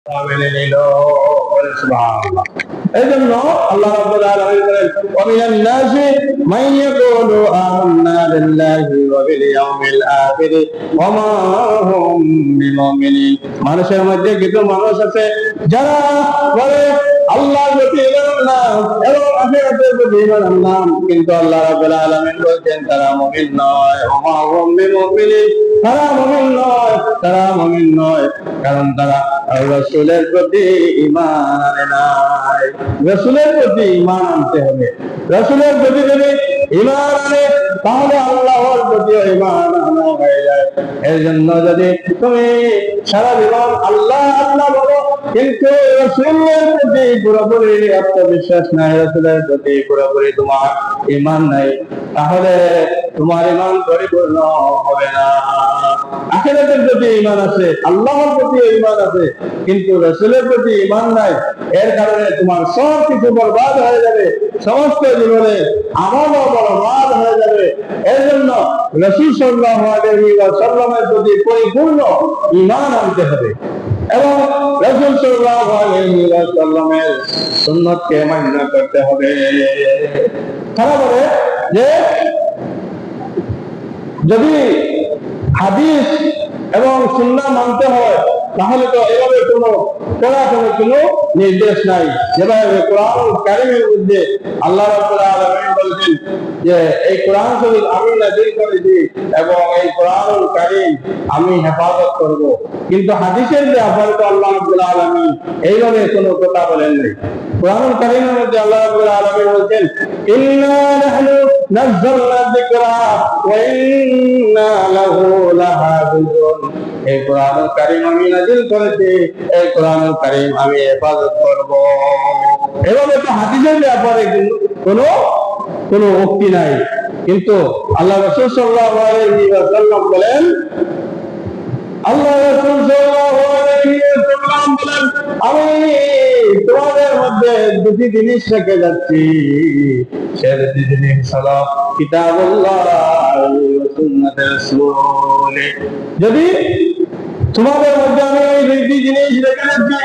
মেনে নিল। সুবহানাল্লাহ। এই জন্য আল্লাহ রাব্বুল আলামিন বলেন, ওয়া মিনান নাসি মান ইয়াকুলু আমান্না বিল্লাহি ওয়া বিল ইয়াউমিল আখির ওয়া মা হুম বিমুমিনিন। মানুষের মধ্যে কিছু মানুষ আছে যারা বলে আল্লাহর প্রতি ঈমান আনলাম এবং আখিরাতের প্রতি ঈমান আনলাম, কিন্তু আল্লাহ রাব্বুল আলামিন বলেন তারা মুমিন নয়। ওয়া মা হুম বিমুমিনিন, তারা মুমিন নয়, তারা মুমিন নয়, কারণ তারা রাসূলের প্রতি ঈমান আনে নাই। রাসূলের প্রতি ঈমান আনতে হবে। রাসূলের প্রতি যদি ঈমান আনে তাহলে আল্লাহর প্রতি ঈমান আনা হয়ে যায়। এর জন্য যদি তুমি সারা জীবন আল্লাহ আল্লাহ বলো কিন্তু রাসূলের প্রতি পুরোপুরি আত্মবিশ্বাস নাই, রাসূলের প্রতি পুরোপুরি তোমার ঈমান নাই, তাহলে তোমার ঈমান পরিপূর্ণ হবে না। আখিরাতের প্রতি ঈমান আছে, আল্লাহর প্রতি ঈমান আছে, কিন্তু রাসূলের প্রতি ঈমান নাই, এর কারণে তোমার সব কিছু বরবাদ হয়ে যাবে, সমস্ত জীবনে আমলও বরবাদ হয়ে যাবে। এর জন্য রাসূল সাল্লাল্লাহু আলাইহি ওয়াসাল্লামের প্রতি পরিপূর্ণ ঈমান আনতে হবে এবং রাসূল সাল্লাল্লাহু আলাইহি ওয়াসাল্লামের সুন্নাতকে মান্য করতে হবে। তারা বলে যে যদি হাদিস এবং সুন্নাহ মানতে হয় তাহলে তো এভাবে কোনো নির্দেশ নাই, যেভাবে কোরআন কারীমের মধ্যে আল্লাহ রাব্বুল আলামিন বলেছেন যে এই কোরআন শরীফ আমি নাযিল করেছি এবং এই কোরআনুল কারীম আমি হেফাজত করব, কিন্তু হাদিসের ব্যাপারে তো আল্লাহ রাব্বুল আলামিন এইভাবে কোনো কথা বলেন নাই। কোরআনুল কারীমের মধ্যে আল্লাহ রাব্বুল আলামিন বলেছেন, ইন্না নাহনু নাযালনা যিকরা ওয়া ইন্না লাহু লাহাফিজুন। এই কোরআনুল কারীম আমি নাযিল করেছি, এই কোরআনুল কারীম আমি হেফাজত করব। এভাবে তো হাদিসের ব্যাপারে কোনো উক্তি নাই, কিন্তু আল্লাহ রাসূল সাল্লাল্লাহু আলাইহি ওয়াসাল্লাম বলেন, আল্লাহ রাসূল সাল্লাল্লাহু আলাইহি ওয়াসাল্লাম বলেন, আমি তোমাদের মধ্যে দুটি জিনিস রেখে যাচ্ছি, সে দুটি জিনিস হলো কিতাবুল্লাহ ওয়া সুন্নাতে রাসূল। যদি তোমাদের মধ্যে আমি এই দুটি জিনিস রেখে যাচ্ছি,